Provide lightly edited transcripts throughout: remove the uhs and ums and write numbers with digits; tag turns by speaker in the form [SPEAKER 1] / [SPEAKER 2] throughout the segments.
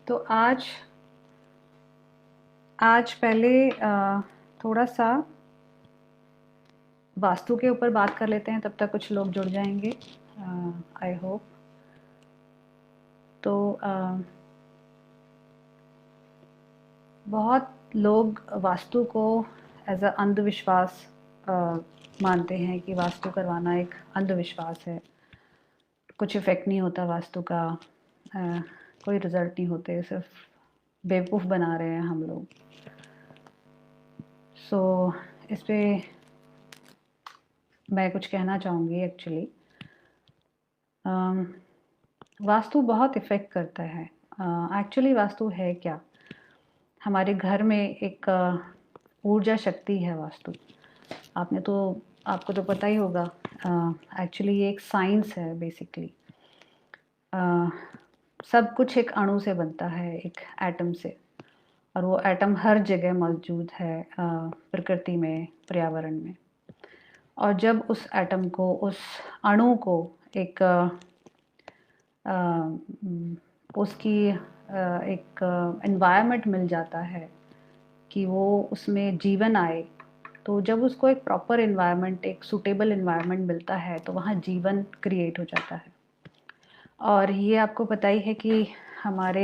[SPEAKER 1] तो आज आज पहले थोड़ा सा वास्तु के ऊपर बात कर लेते हैं, तब तक कुछ लोग जुड़ जाएंगे, आई होप। तो बहुत लोग वास्तु को एज अ अंधविश्वास मानते हैं कि वास्तु करवाना एक अंधविश्वास है, कुछ इफ़ेक्ट नहीं होता वास्तु का, कोई रिज़ल्ट नहीं होते, सिर्फ बेवकूफ़ बना रहे हैं हम लोग। सो इस पे मैं कुछ कहना चाहूँगी। एक्चुअली वास्तु बहुत इफ़ेक्ट करता है। एक्चुअली वास्तु है क्या? हमारे घर में एक ऊर्जा शक्ति है वास्तु। आपको तो पता ही होगा। एक्चुअली ये एक साइंस है बेसिकली। सब कुछ एक अणु से बनता है, एक एटम से, और वो एटम हर जगह मौजूद है, प्रकृति में, पर्यावरण में। और जब उस एटम को, उस अणु को एक उसकी एक एनवायरनमेंट मिल जाता है कि वो उसमें जीवन आए, तो जब उसको एक प्रॉपर एनवायरनमेंट, एक सूटेबल एनवायरनमेंट मिलता है, तो वहाँ जीवन क्रिएट हो जाता है। और ये आपको पता ही है कि हमारे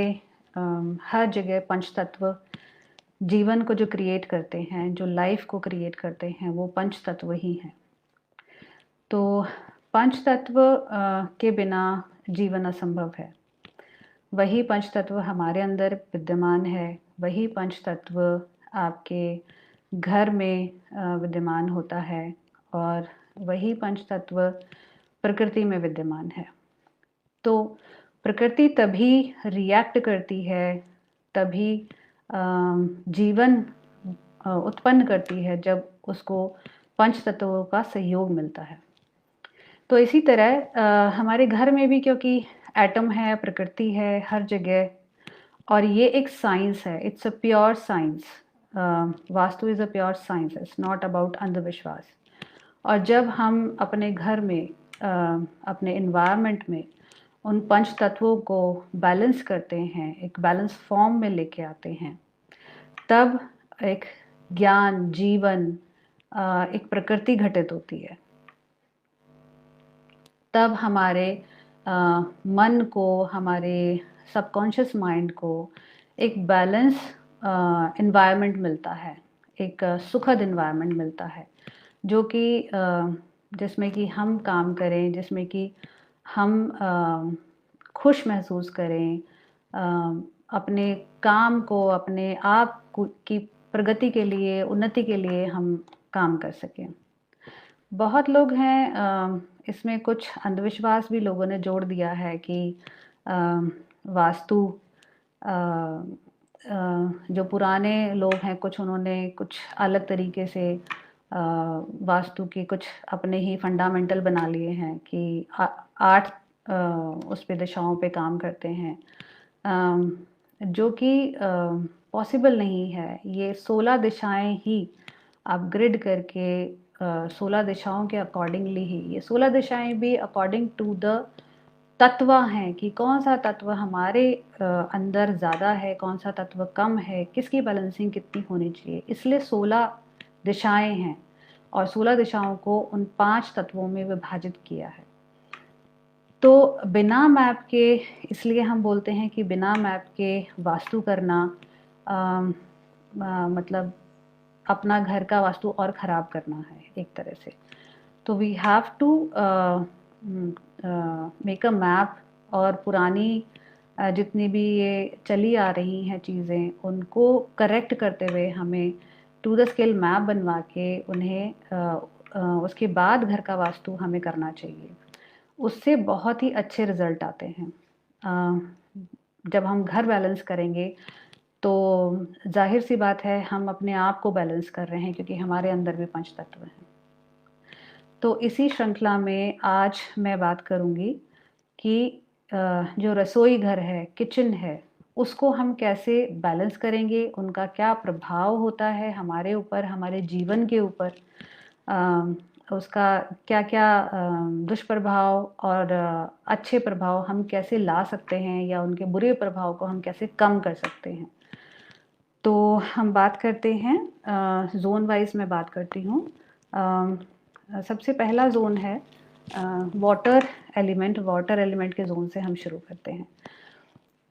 [SPEAKER 1] हर जगह पंच तत्व जीवन को जो क्रिएट करते हैं, जो लाइफ को क्रिएट करते हैं, वो पंच तत्व ही हैं। तो पंच तत्व के बिना जीवन असंभव है। वही पंच तत्व हमारे अंदर विद्यमान है, वही पंच तत्व आपके घर में विद्यमान होता है, और वही पंच तत्व प्रकृति में विद्यमान है। तो प्रकृति तभी रिएक्ट करती है, तभी जीवन उत्पन्न करती है, जब उसको पंच तत्वों का सहयोग मिलता है। तो इसी तरह हमारे घर में भी, क्योंकि एटम है, प्रकृति है हर जगह, और ये एक साइंस है, it's a pure science. Vastu is a pure science, it's not about अंधविश्वास। और जब हम अपने घर में, अपने इन्वायरमेंट में उन पंच तत्वों को बैलेंस करते हैं, एक बैलेंस फॉर्म में लेके आते हैं, तब एक ज्ञान, जीवन, एक प्रकृति घटित होती है। तब हमारे मन को, हमारे सबकॉन्शियस माइंड को एक बैलेंस इन्वायरमेंट मिलता है, एक सुखद इन्वायरमेंट मिलता है, जो कि जिसमें कि हम काम करें, जिसमें कि हम खुश महसूस करें, अपने काम को, अपने आप की प्रगति के लिए, उन्नति के लिए हम काम कर सकें। बहुत लोग हैं, इसमें कुछ अंधविश्वास भी लोगों ने जोड़ दिया है कि वास्तु, जो पुराने लोग हैं, कुछ उन्होंने कुछ अलग तरीके से वास्तु के कुछ अपने ही फंडामेंटल बना लिए हैं कि 8 उस पे दिशाओं पे काम करते हैं, जो कि पॉसिबल नहीं है। ये 16 दिशाएं ही आप ग्रिड करके 16 दिशाओं के अकॉर्डिंगली ही, ये 16 दिशाएं भी अकॉर्डिंग टू द तत्व हैं कि कौन सा तत्व हमारे अंदर ज़्यादा है, कौन सा तत्व कम है, किसकी बैलेंसिंग कितनी होनी चाहिए। इसलिए 16 दिशाएं हैं, और 16 दिशाओं को उन 5 तत्वों में विभाजित किया है। तो बिना मैप के, इसलिए हम बोलते हैं कि बिना मैप के वास्तु करना मतलब अपना घर का वास्तु और ख़राब करना है एक तरह से। तो we have to make a map, और पुरानी जितनी भी ये चली आ रही हैं चीज़ें, उनको करेक्ट करते हुए हमें टू द स्केल मैप बनवा के उन्हें उसके बाद घर का वास्तु हमें करना चाहिए। उससे बहुत ही अच्छे रिज़ल्ट आते हैं। जब हम घर बैलेंस करेंगे, तो जाहिर सी बात है हम अपने आप को बैलेंस कर रहे हैं, क्योंकि हमारे अंदर भी पंच तत्व हैं। तो इसी श्रृंखला में आज मैं बात करूंगी कि जो रसोई घर है, किचन है, उसको हम कैसे बैलेंस करेंगे, उनका क्या प्रभाव होता है हमारे ऊपर, हमारे जीवन के ऊपर, उसका क्या क्या दुष्प्रभाव और अच्छे प्रभाव हम कैसे ला सकते हैं, या उनके बुरे प्रभाव को हम कैसे कम कर सकते हैं। तो हम बात करते हैं जोन वाइज, मैं बात करती हूँ। सबसे पहला जोन है वाटर एलिमेंट। वाटर एलिमेंट के जोन से हम शुरू करते हैं।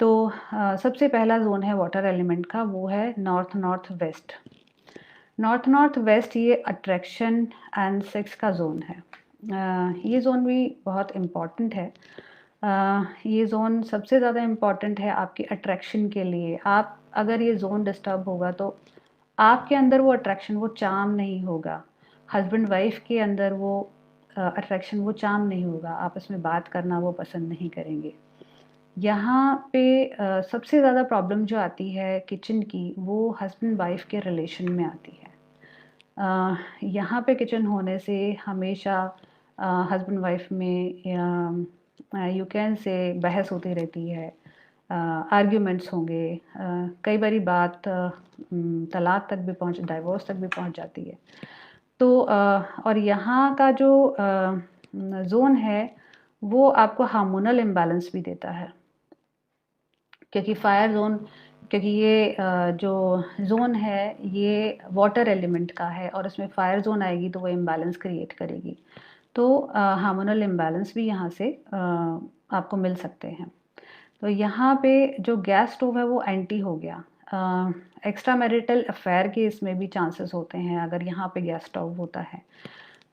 [SPEAKER 1] तो सबसे पहला जोन है वाटर एलिमेंट का, वो है north north west. North north west ये अट्रैक्शन एंड सेक्स का जोन है। ये जोन भी बहुत इम्पॉर्टेंट है। ये जोन सबसे ज़्यादा इम्पॉर्टेंट है आपकी अट्रैक्शन के लिए। आप अगर ये जोन डिस्टर्ब होगा तो आपके अंदर वो अट्रैक्शन, वो चार्म नहीं होगा। हस्बैंड वाइफ के अंदर वो अट्रैक्शन, वो चार्म नहीं होगा। आपस में बात करना वो पसंद नहीं करेंगे। यहाँ पे सबसे ज़्यादा प्रॉब्लम जो आती है किचन की, वो हस्बैंड वाइफ के रिलेशन में आती है। यहाँ पे किचन होने से हमेशा हस्बैंड वाइफ में यू कैन से बहस होती रहती है, आर्ग्यूमेंट्स होंगे, कई बारी बात तलाक तक भी डाइवोर्स तक भी पहुँच जाती है। तो और यहाँ का जो जोन है वो आपको हार्मोनल इम्बैलेंस भी देता है, क्योंकि फायर जोन, क्योंकि ये जो जोन है ये वाटर एलिमेंट का है और उसमें फायर जोन आएगी तो वो इम्बैलेंस क्रिएट करेगी। तो हार्मोनल इम्बैलेंस भी यहाँ से आपको मिल सकते हैं। तो यहाँ पे जो गैस स्टोव है वो एंटी हो गया। एक्स्ट्रा मैरिटल अफेयर के इसमें भी चांसेस होते हैं अगर यहाँ पे गैस स्टोव होता है।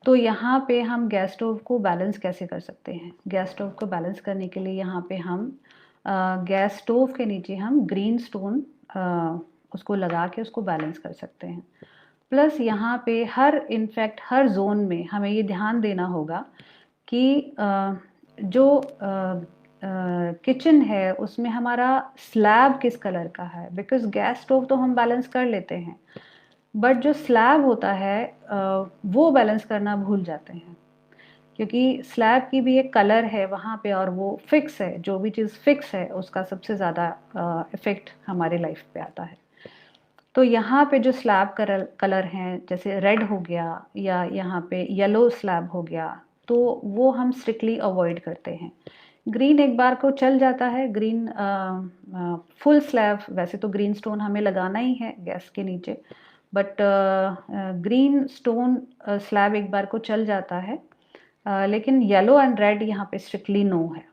[SPEAKER 1] तो यहाँ पे हम गैस स्टोव को बैलेंस कैसे कर सकते हैं? गैस स्टोव को बैलेंस करने के लिए यहाँ पे हम गैस स्टोव के नीचे हम ग्रीन स्टोन उसको लगा के उसको बैलेंस कर सकते हैं। प्लस यहाँ पे इनफैक्ट हर जोन में हमें ये ध्यान देना होगा कि जो किचन है उसमें हमारा स्लैब किस कलर का है। बिकॉज गैस स्टोव तो हम बैलेंस कर लेते हैं, बट जो स्लैब होता है वो बैलेंस करना भूल जाते हैं, क्योंकि स्लैब की भी एक कलर है वहाँ पे और वो फिक्स है। जो भी चीज़ फिक्स है उसका सबसे ज़्यादा इफ़ेक्ट हमारे लाइफ पे आता है। तो यहाँ पे जो स्लैब कलर हैं, जैसे रेड हो गया या यहाँ पे येलो स्लैब हो गया, तो वो हम स्ट्रिक्टली अवॉइड करते हैं। ग्रीन एक बार को चल जाता है। ग्रीन फुल स्लैब, वैसे तो ग्रीन स्टोन हमें लगाना ही है गैस के नीचे, बट ग्रीन स्टोन स्लैब एक बार को चल जाता है, लेकिन येलो एंड रेड यहाँ पे स्ट्रिक्टली नो है।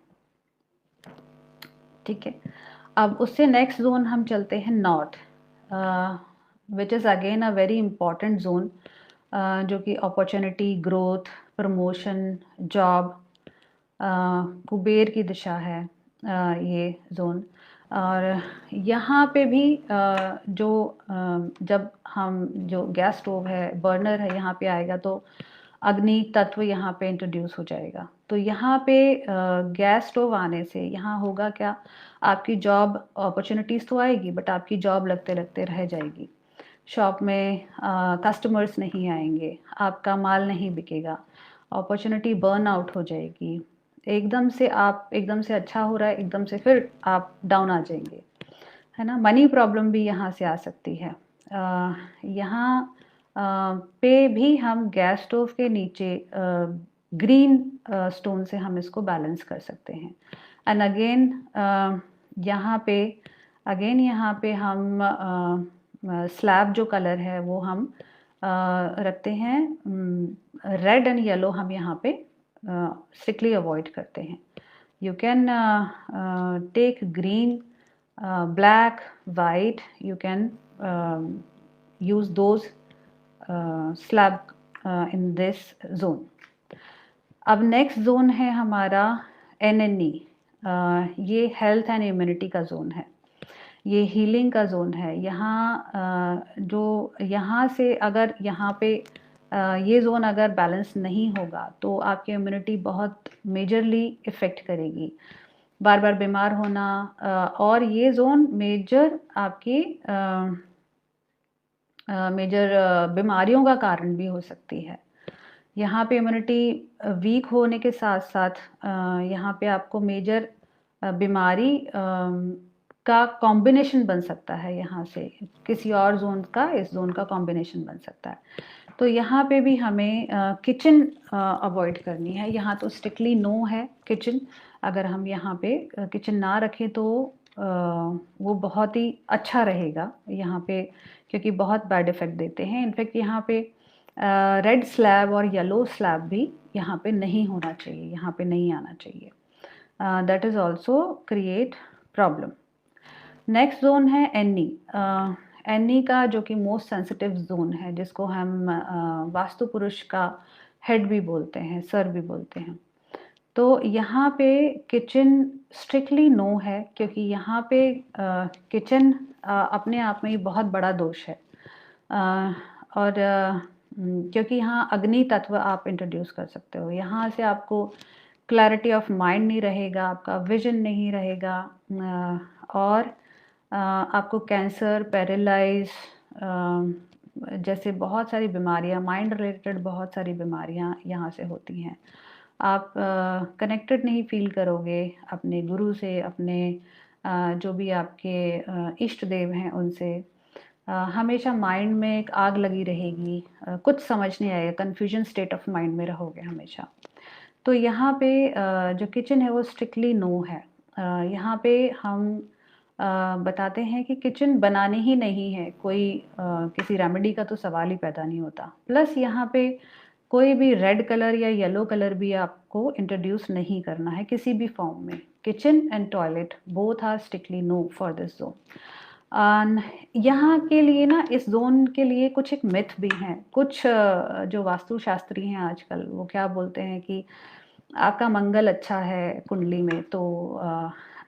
[SPEAKER 1] ठीक है, अब उससे नेक्स्ट जोन हम चलते हैं north, which is again a very important zone, जो कि opportunity, growth, promotion, job, Kuber की दिशा है ये जोन। और यहाँ पे भी जब हम जो गैस स्टोव है, बर्नर है, यहाँ पे आएगा तो अग्नि तत्व यहाँ पे इंट्रोड्यूस हो जाएगा। तो यहाँ पे गैस स्टोव आने से यहाँ होगा क्या, आपकी जॉब अपॉर्चुनिटीज़ तो आएगी बट आपकी जॉब लगते लगते रह जाएगी। शॉप में कस्टमर्स नहीं आएंगे, आपका माल नहीं बिकेगा, अपॉर्चुनिटी बर्न आउट हो जाएगी। एकदम से अच्छा हो रहा है, एकदम से फिर आप डाउन आ जाएंगे, है ना। मनी प्रॉब्लम भी यहाँ से आ सकती है। यहाँ पे भी हम गैस स्टोव के नीचे ग्रीन स्टोन से हम इसको बैलेंस कर सकते हैं। एंड अगेन यहाँ पे हम स्लैब जो कलर है वो हम रखते हैं, रेड एंड येलो हम यहाँ पे स्ट्रिक्टली अवॉइड करते हैं। You can take green, black, white, you can use those slab in this zone. अब नेक्स्ट जोन है हमारा NNE। ये हेल्थ एंड इम्यूनिटी का जोन है, ये हीलिंग का जोन है। यहाँ से अगर यहाँ पे ये जोन अगर बैलेंस नहीं होगा तो आपकी इम्यूनिटी बहुत मेजरली इफ़ेक्ट करेगी, बार बार बीमार होना, और ये जोन मेजर आपकी बीमारियों का कारण भी हो सकती है। यहाँ पे इम्यूनिटी वीक होने के साथ साथ यहाँ पे आपको मेजर बीमारी का कॉम्बिनेशन बन सकता है। यहाँ से किसी और जोन का इस जोन का कॉम्बिनेशन बन सकता है। तो यहाँ पे भी हमें किचन अवॉइड करनी है। यहाँ तो स्ट्रिक्टली नो है किचन। अगर हम यहाँ पे किचन ना रखें तो वो बहुत ही अच्छा रहेगा यहाँ पे, क्योंकि बहुत बैड इफ़ेक्ट देते हैं। इनफैक्ट यहाँ पे रेड स्लैब और येलो स्लैब भी यहाँ पे नहीं होना चाहिए, यहाँ पे नहीं आना चाहिए। That is also create problem. Next zone है एनी। एनी का जो कि मोस्ट सेंसिटिव जोन है, जिसको हम वास्तु पुरुष का हेड भी बोलते हैं, सर भी बोलते हैं। तो यहाँ पे किचन स्ट्रिक्टली नो है, क्योंकि यहाँ पे किचन अपने आप में ही बहुत बड़ा दोष है। और क्योंकि यहाँ अग्नि तत्व आप इंट्रोड्यूस कर सकते हो, यहाँ से आपको क्लैरिटी ऑफ माइंड नहीं रहेगा, आपका विजन नहीं रहेगा, और आपको कैंसर, पैरालाइज जैसे बहुत सारी बीमारियां, माइंड रिलेटेड बहुत सारी बीमारियां यहाँ से होती हैं। आप कनेक्टेड नहीं फील करोगे अपने गुरु से, अपने जो भी आपके इष्ट देव हैं उनसे। हमेशा माइंड में एक आग लगी रहेगी, कुछ समझ नहीं आएगा, कन्फ्यूजन स्टेट ऑफ माइंड में रहोगे हमेशा। तो यहाँ पे जो किचन है वो स्ट्रिक्टली नो है। यहाँ पे हम बताते हैं कि किचन बनानी ही नहीं है, कोई किसी रेमेडी का तो सवाल ही पैदा नहीं होता। प्लस यहाँ पे कोई भी रेड कलर या येलो कलर भी आपको इंट्रोड्यूस नहीं करना है किसी भी फॉर्म में। Kitchen and toilet both are strictly no for this zone. यहाँ के लिए ना, इस जोन के लिए कुछ एक मिथ भी हैं। कुछ जो वास्तुशास्त्री हैं आजकल, वो क्या बोलते हैं कि आपका मंगल अच्छा है कुंडली में, तो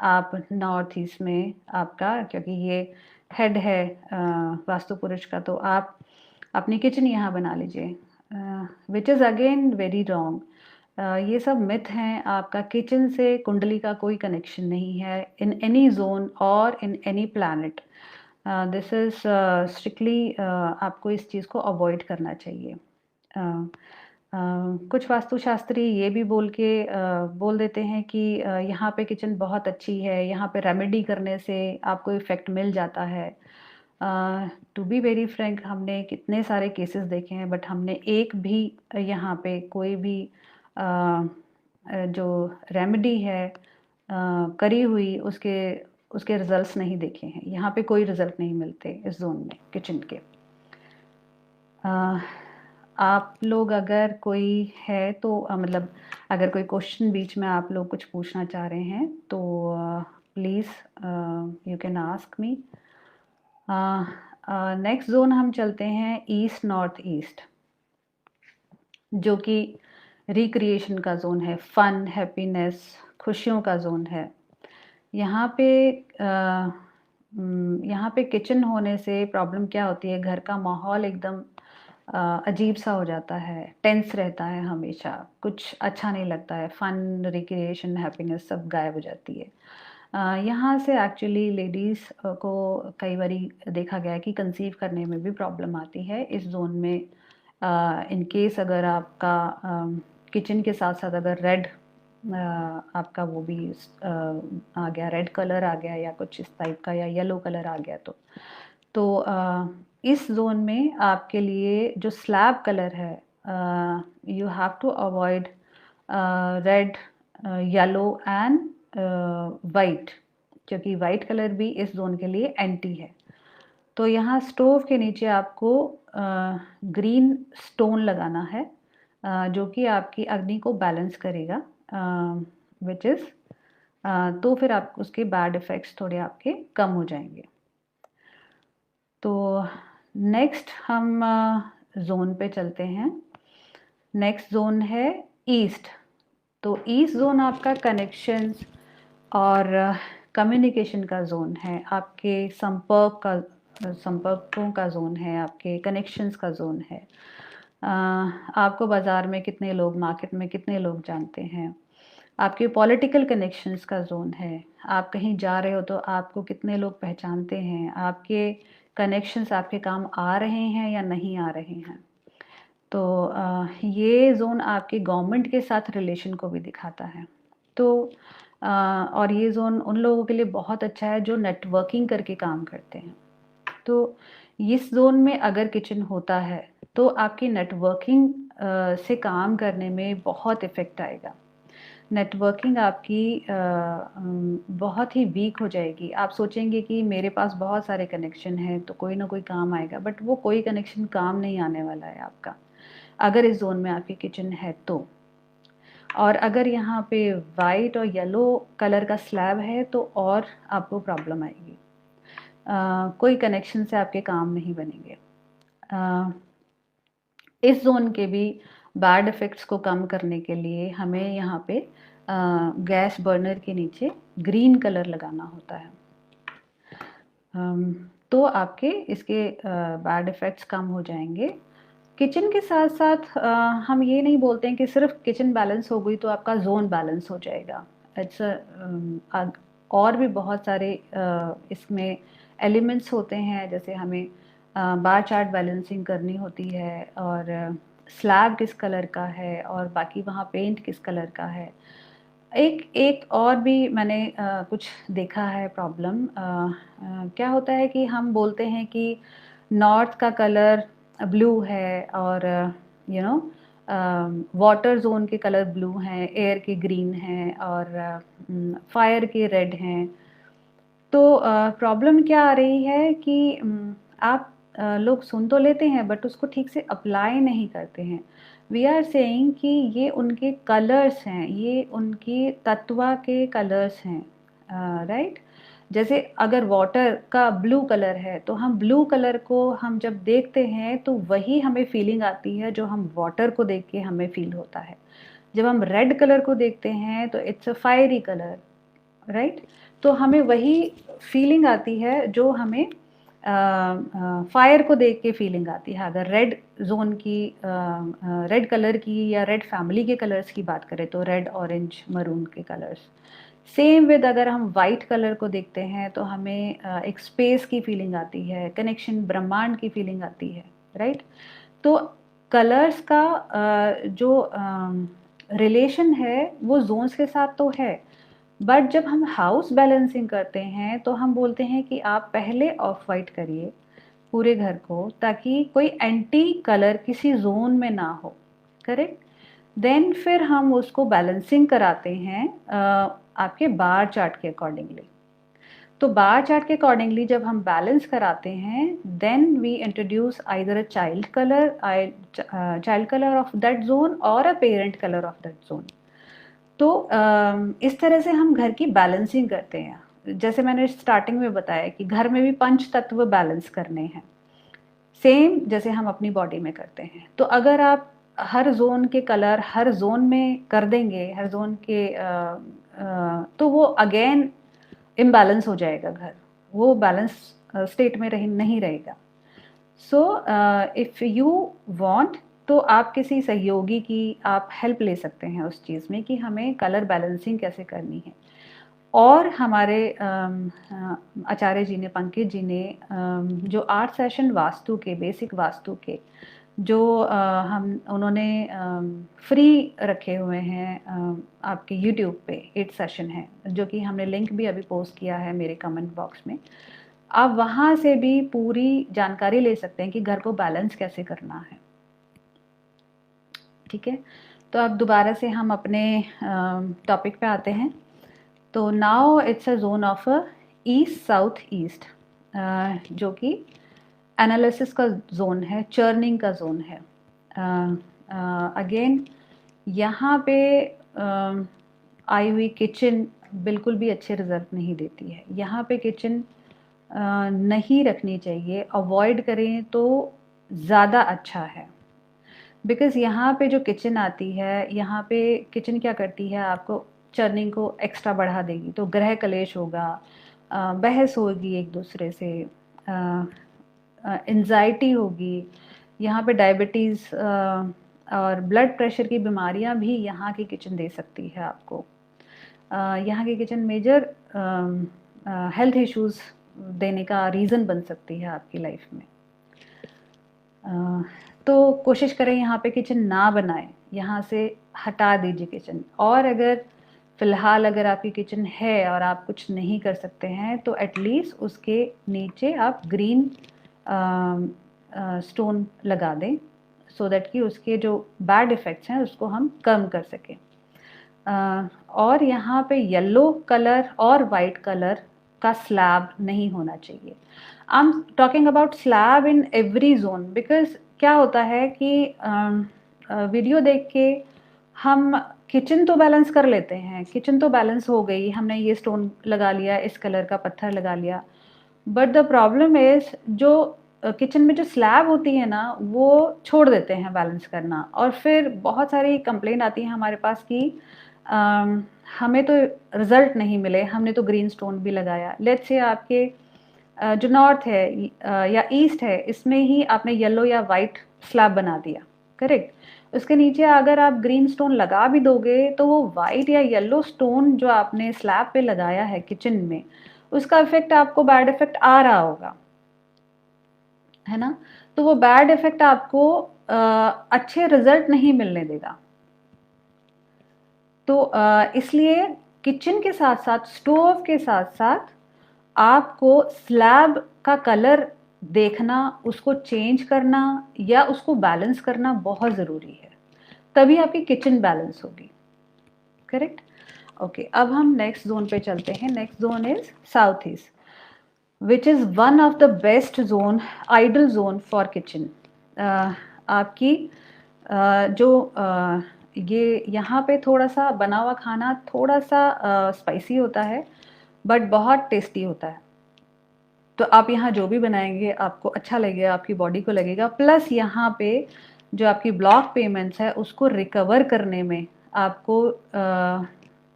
[SPEAKER 1] आप नॉर्थ ईस्ट में आपका, क्योंकि ये हेड है वास्तु पुरुष का, तो आप अपनी किचन यहाँ बना लीजिए, which is again very wrong. ये सब मिथ हैं। आपका किचन से कुंडली का कोई कनेक्शन नहीं है इन एनी जोन और in any planet. This is strictly, आपको इस चीज़ को अवॉइड करना चाहिए। कुछ वास्तुशास्त्री ये भी बोल देते हैं कि यहाँ पे किचन बहुत अच्छी है, यहाँ पे रेमेडी करने से आपको इफ़ेक्ट मिल जाता है। टू बी वेरी फ्रैंक, हमने कितने सारे केसेस देखे हैं, बट हमने एक भी यहाँ पे कोई भी जो रेमेडी है करी हुई, उसके रिजल्ट्स नहीं देखे हैं। यहाँ पे कोई रिजल्ट नहीं मिलते इस जोन में किचन के। आप लोग अगर कोई है तो मतलब अगर कोई क्वेश्चन बीच में आप लोग कुछ पूछना चाह रहे हैं तो please you can ask me. Next zone हम चलते हैं ईस्ट नॉर्थ ईस्ट, जो कि रिक्रिएशन का जोन है, फन, हैप्पीनेस, खुशियों का जोन है। यहाँ पे किचन होने से प्रॉब्लम क्या होती है, घर का माहौल एकदम अजीब सा हो जाता है, टेंस रहता है, हमेशा कुछ अच्छा नहीं लगता है, फन, रिक्रिएशन, हैप्पीनेस सब गायब हो जाती है। यहाँ से एक्चुअली लेडीज़ को कई बारी देखा गया है कि कंसीव करने में भी प्रॉब्लम आती है इस जोन में। इन केस अगर आपका किचन के साथ साथ अगर रेड आपका वो भी आ गया, रेड कलर आ गया या कुछ इस टाइप का, या येलो कलर आ गया, तो इस जोन में आपके लिए जो स्लैब कलर है, you have to avoid red, yellow and white, क्योंकि वाइट कलर भी इस जोन के लिए एंटी है। तो यहाँ स्टोव के नीचे आपको ग्रीन स्टोन लगाना है, जो कि आपकी अग्नि को बैलेंस करेगा, विच इज़ तो फिर आप उसके बैड इफ़ेक्ट्स थोड़े आपके कम हो जाएंगे। तो नेक्स्ट हम जोन पे चलते हैं। नेक्स्ट जोन है ईस्ट। तो ईस्ट जोन आपका कनेक्शंस और कम्युनिकेशन का जोन है, आपके संपर्कों का जोन है, आपके कनेक्शंस का जोन है। आपको बाज़ार में कितने लोग, मार्केट में कितने लोग जानते हैं, आपके पॉलिटिकल कनेक्शंस का जोन है। आप कहीं जा रहे हो तो आपको कितने लोग पहचानते हैं, आपके कनेक्शंस आपके काम आ रहे हैं या नहीं आ रहे हैं। तो ये जोन आपके गवर्नमेंट के साथ रिलेशन को भी दिखाता है। तो और ये जोन उन लोगों के लिए बहुत अच्छा है जो नेटवर्किंग करके काम करते हैं। तो इस जोन में अगर किचन होता है तो आपकी नेटवर्किंग से काम करने में बहुत इफ़ेक्ट आएगा। नेटवर्किंग आपकी बहुत ही वीक हो जाएगी। आप सोचेंगे कि मेरे पास बहुत सारे कनेक्शन हैं तो कोई ना कोई काम आएगा, बट वो कोई कनेक्शन काम नहीं आने वाला है आपका, अगर इस जोन में आपकी किचन है तो। और अगर यहाँ पे वाइट और येलो कलर का स्लैब है तो और आपको प्रॉब्लम आएगी। कोई कनेक्शन से आपके काम नहीं बनेंगे। इस जोन के भी बैड इफ़ेक्ट्स को कम करने के लिए हमें यहाँ पे गैस बर्नर के नीचे ग्रीन कलर लगाना होता है। तो आपके इसके बैड इफ़ेक्ट्स कम हो जाएंगे। किचन के साथ साथ हम ये नहीं बोलते हैं कि सिर्फ किचन बैलेंस हो गई तो आपका जोन बैलेंस हो जाएगा। इट्स और भी बहुत सारे इसमें एलिमेंट्स होते हैं, जैसे हमें बार चार्ट बैलेंसिंग करनी होती है, और स्लैब किस कलर का है और बाकी वहाँ पेंट किस कलर का है। एक एक और भी मैंने कुछ देखा है प्रॉब्लम। क्या होता है कि हम बोलते हैं कि नॉर्थ का कलर ब्लू है और यू नो वाटर जोन के कलर ब्लू हैं, एयर के ग्रीन हैं और फायर के रेड हैं। तो प्रॉब्लम क्या आ रही है कि आप लोग सुन तो लेते हैं बट उसको ठीक से अप्लाई नहीं करते हैं। वी आर सेइंग कि ये उनके कलर्स हैं, ये उनकी तत्वा के कलर्स हैं, राइट। जैसे अगर वाटर का ब्लू कलर है तो हम ब्लू कलर को हम जब देखते हैं तो वही हमें फीलिंग आती है जो हम वाटर को देख के हमें फील होता है। जब हम रेड कलर को देखते हैं तो it's a fiery colour, right. तो हमें वही फीलिंग आती है जो हमें फायर को देख के फीलिंग आती है। अगर रेड जोन की रेड कलर की या रेड फैमिली के कलर्स की बात करें तो रेड ऑरेंज मरून के कलर्स। सेम विद अगर हम वाइट कलर को देखते हैं तो हमें एक स्पेस की फीलिंग आती है, कनेक्शन ब्रह्मांड की फीलिंग आती है, राइट। तो कलर्स का जो रिलेशन है वो जोन्स के साथ तो है, बट जब हम हाउस बैलेंसिंग करते हैं तो हम बोलते हैं कि आप पहले ऑफ वाइट करिए पूरे घर को, ताकि कोई एंटी कलर किसी जोन में ना हो, करेक्ट। देन फिर हम उसको बैलेंसिंग कराते हैं आपके बार चार्ट के अकॉर्डिंगली। तो बार चार्ट के अकॉर्डिंगली जब हम बैलेंस कराते हैं then we introduce either a child colour of that zone और a parent colour of that zone. तो इस तरह से हम घर की बैलेंसिंग करते हैं। जैसे मैंने स्टार्टिंग में बताया कि घर में भी पंच तत्व बैलेंस करने हैं, सेम जैसे हम अपनी बॉडी में करते हैं। तो अगर आप हर जोन के कलर हर जोन में कर देंगे, हर जोन के तो वो अगेन इम्बैलेंस हो जाएगा घर, वो बैलेंस स्टेट में नहीं रहेगा। सो इफ़ यू वांट तो आप किसी सहयोगी की आप हेल्प ले सकते हैं उस चीज़ में कि हमें कलर बैलेंसिंग कैसे करनी है। और हमारे आचार्य जी ने, पंकज जी ने जो 8 सेशन वास्तु के, बेसिक वास्तु के जो हम उन्होंने फ्री रखे हुए हैं आपके यूट्यूब पे 8 सेशन है, जो कि हमने लिंक भी अभी पोस्ट किया है मेरे कमेंट बॉक्स में। आप वहाँ से भी पूरी जानकारी ले सकते हैं कि घर को बैलेंस कैसे करना है, ठीक है। तो अब दोबारा से हम अपने टॉपिक पे आते हैं। तो now it's a zone of east south east, जो कि एनालिसिस का जोन है, चर्निंग का जोन है। अगेन यहाँ पे आई हुई किचन बिल्कुल भी अच्छे रिजल्ट नहीं देती है। यहाँ पे किचन नहीं रखनी चाहिए, अवॉइड करें तो ज़्यादा अच्छा है। बिकॉज़ यहाँ पे जो किचन आती है, यहाँ पे किचन क्या करती है, आपको चर्निंग को एक्स्ट्रा बढ़ा देगी। तो ग्रह कलेश होगा, बहस होगी एक दूसरे से, एंजाइटी होगी, यहाँ पे डायबिटीज़ और ब्लड प्रेशर की बीमारियाँ भी यहाँ की किचन दे सकती है आपको। यहाँ की किचन मेजर हेल्थ इश्यूज़ देने का रीज़न बन सकती है आपकी लाइफ में। तो कोशिश करें यहाँ पे किचन ना बनाएं, यहाँ से हटा दीजिए किचन। और अगर फ़िलहाल अगर आपकी किचन है और आप कुछ नहीं कर सकते हैं तो एटलीस्ट उसके नीचे आप ग्रीन स्टोन लगा दें, सो दैट कि उसके जो बैड इफ़ेक्ट्स हैं उसको हम कम कर सकें। और यहाँ पे येलो कलर और वाइट कलर का स्लैब नहीं होना चाहिए। आई am talking about slab in every zone, because क्या होता है कि वीडियो देख के हम किचन तो बैलेंस कर लेते हैं, किचन तो बैलेंस हो गई, हमने ये स्टोन लगा लिया, इस कलर का पत्थर लगा लिया, बट द प्रॉब्लम इज जो किचन में जो स्लैब होती है ना वो छोड़ देते हैं बैलेंस करना, और फिर बहुत सारी कंप्लेंट आती है हमारे पास कि हमें तो रिजल्ट नहीं मिले, हमने तो ग्रीन स्टोन भी लगाया। लेट्स से आपके जो नॉर्थ है या ईस्ट है इसमें ही आपने येलो या वाइट स्लैब बना दिया, करेक्ट, उसके नीचे अगर आप ग्रीन स्टोन लगा भी दोगे तो वो वाइट या येलो स्टोन जो आपने स्लैब पे लगाया है किचन में, उसका इफेक्ट आपको बैड इफेक्ट आ रहा होगा, है ना। तो वो बैड इफेक्ट आपको अच्छे रिजल्ट नहीं मिलने देगा। तो इसलिए किचन के साथ साथ, स्टोव के साथ साथ आपको स्लैब का कलर देखना, उसको चेंज करना या उसको बैलेंस करना बहुत ज़रूरी है, तभी आपकी किचन बैलेंस होगी, करेक्ट। ओके, अब हम नेक्स्ट जोन पे चलते हैं। Next zone is south east, which is one of the best zone, ideal zone for kitchen. आपकी जो ये यहाँ पे थोड़ा सा बना हुआ खाना थोड़ा सा स्पाइसी होता है, बट बहुत टेस्टी होता है। तो आप यहाँ जो भी बनाएंगे आपको अच्छा लगेगा, आपकी बॉडी को लगेगा, प्लस यहाँ पे जो आपकी ब्लॉक पेमेंट्स है उसको रिकवर करने में आपको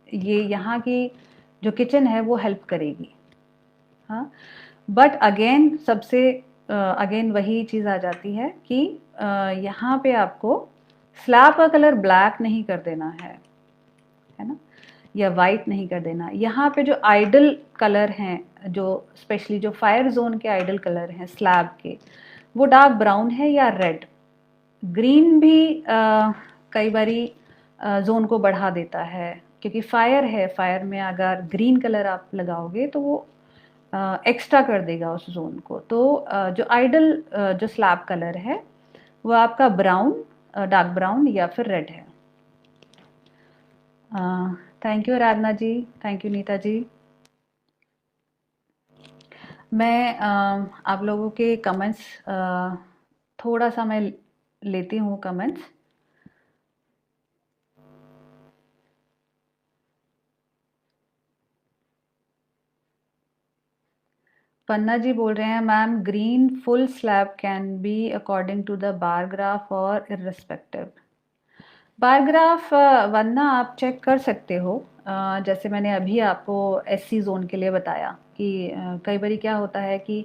[SPEAKER 1] ये यहाँ की जो किचन है वो हेल्प करेगी। हाँ, बट अगेन सबसे अगेन वही चीज़ आ जाती है कि यहाँ पे आपको स्लैब का कलर ब्लैक नहीं कर देना है ना, या वाइट नहीं कर देना। यहाँ पे जो आइडल कलर हैं, जो स्पेशली जो फायर जोन के आइडल कलर हैं स्लैब के, वो डार्क ब्राउन है या रेड। ग्रीन भी कई बारी जोन को बढ़ा देता है, क्योंकि फायर है, फायर में अगर ग्रीन कलर आप लगाओगे तो वो एक्स्ट्रा कर देगा उस जोन को। तो जो आइडल जो स्लैब कलर है वो आपका ब्राउन, डार्क ब्राउन या फिर रेड है। Thank you Aradhana ji, thank you Neeta ji. मैं आप लोगों के कमेंट्स थोड़ा सा मैं लेती हूँ कमेंट्स। पन्ना जी बोल रहे हैं ma'am, green full slab can be according to the bar graph और इररिस्पेक्टिव। बार ग्राफ वरना आप चेक कर सकते हो, जैसे मैंने अभी आपको एससी जोन के लिए बताया कि कई बार क्या होता है कि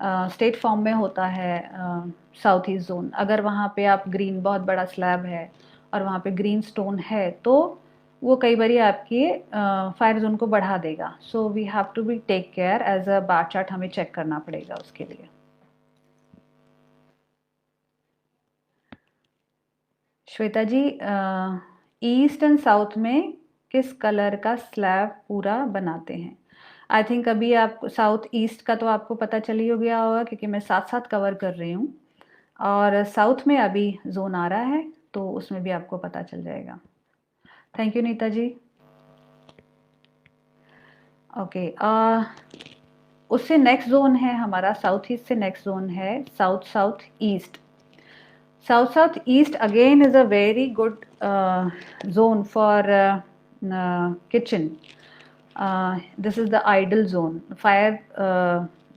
[SPEAKER 1] स्टेट फॉर्म में होता है साउथ ईस्ट जोन, अगर वहाँ पे आप ग्रीन बहुत बड़ा स्लैब है और वहाँ पे ग्रीन स्टोन है तो वो कई बार आपके फायर जोन को बढ़ा देगा। So we have to be take care, as a bar chart हमें चेक करना पड़ेगा उसके लिए। Shweta ji, east and south में किस कलर का स्लैब पूरा बनाते हैं? आई थिंक अभी आप साउथ ईस्ट का तो आपको पता चल ही हो गया होगा, क्योंकि मैं साथ साथ कवर कर रही हूँ, और साउथ में अभी जोन आ रहा है तो उसमें भी आपको पता चल जाएगा। Thank you Neeta ji. Okay, उससे नेक्स्ट जोन है हमारा, साउथ ईस्ट से नेक्स्ट जोन है south south east. South Southeast again is a very good zone for kitchen. This is the ideal zone. Fire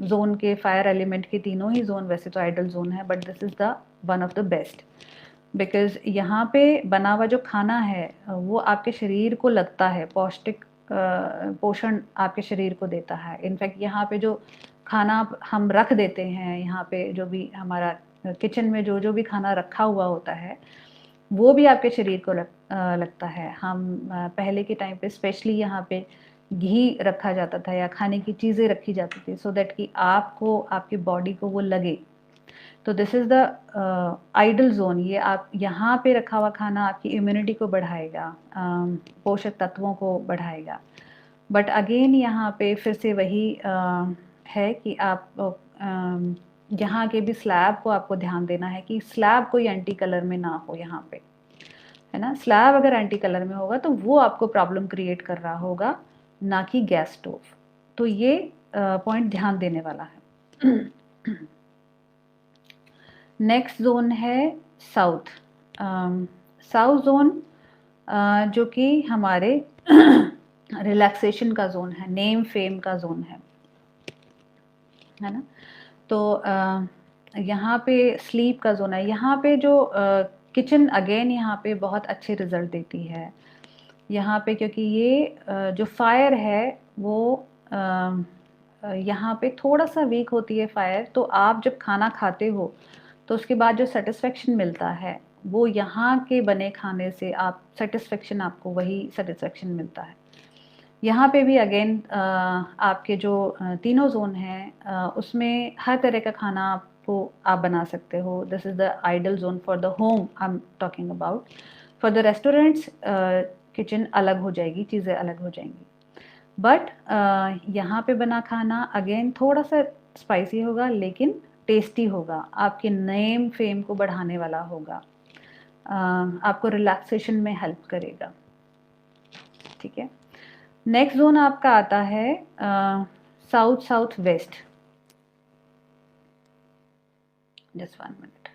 [SPEAKER 1] zone के fire element के तीनों ही zone वैसे तो ideal zone है, but this is the one of the best, because यहाँ पे बना हुआ जो खाना है वो आपके शरीर को लगता है, पौष्टिक पोषण आपके शरीर को देता है। इनफैक्ट यहाँ पे जो खाना हम रख देते हैं, यहाँ पे जो भी हमारा किचन में जो जो भी खाना रखा हुआ होता है वो भी आपके शरीर को लगता है। हम पहले के टाइम पे स्पेशली यहाँ पे घी रखा जाता था या खाने की चीज़ें रखी जाती थी, सो दैट कि आपको, आपकी बॉडी को वो लगे। तो this is the ideal zone. ये आप यहाँ पे रखा हुआ खाना आपकी इम्यूनिटी को बढ़ाएगा, पोषक तत्वों को बढ़ाएगा। बट अगेन यहाँ पे फिर से वही है कि आप यहाँ के भी स्लैब को आपको ध्यान देना है कि स्लैब कोई एंटी कलर में ना हो यहाँ पे, है ना। स्लैब अगर एंटी कलर में होगा तो वो आपको प्रॉब्लम क्रिएट कर रहा होगा, ना कि गैस स्टोव। तो ये पॉइंट ध्यान देने वाला है। नेक्स्ट जोन है साउथ। साउथ जोन जो कि हमारे रिलैक्सेशन का जोन है, नेम फेम का जोन है ना। तो यहाँ पे स्लीप का जोन है। यहाँ पे जो किचन अगेन यहाँ पे बहुत अच्छे रिजल्ट देती है यहाँ पे, क्योंकि ये जो फायर है वो यहाँ पे थोड़ा सा वीक होती है फायर। तो आप जब खाना खाते हो तो उसके बाद जो सेटिस्फेक्शन मिलता है वो यहाँ के बने खाने से आप सेटिस्फेक्शन, आपको वही सेटिस्फेक्शन मिलता है। यहाँ पे भी अगेन आपके जो तीनों जोन हैं उसमें हर तरह का खाना आपको आप बना सकते हो। This is the ideal zone for the home I am talking about. For the restaurants kitchen अलग हो जाएगी, चीज़ें अलग हो जाएंगी। बट यहाँ पे बना खाना अगेन थोड़ा सा स्पाइसी होगा लेकिन टेस्टी होगा, आपके नेम फेम को बढ़ाने वाला होगा, आपको रिलैक्सेशन में हेल्प करेगा, ठीक है। नेक्स्ट जोन आपका आता है south south west. Just 1 minute.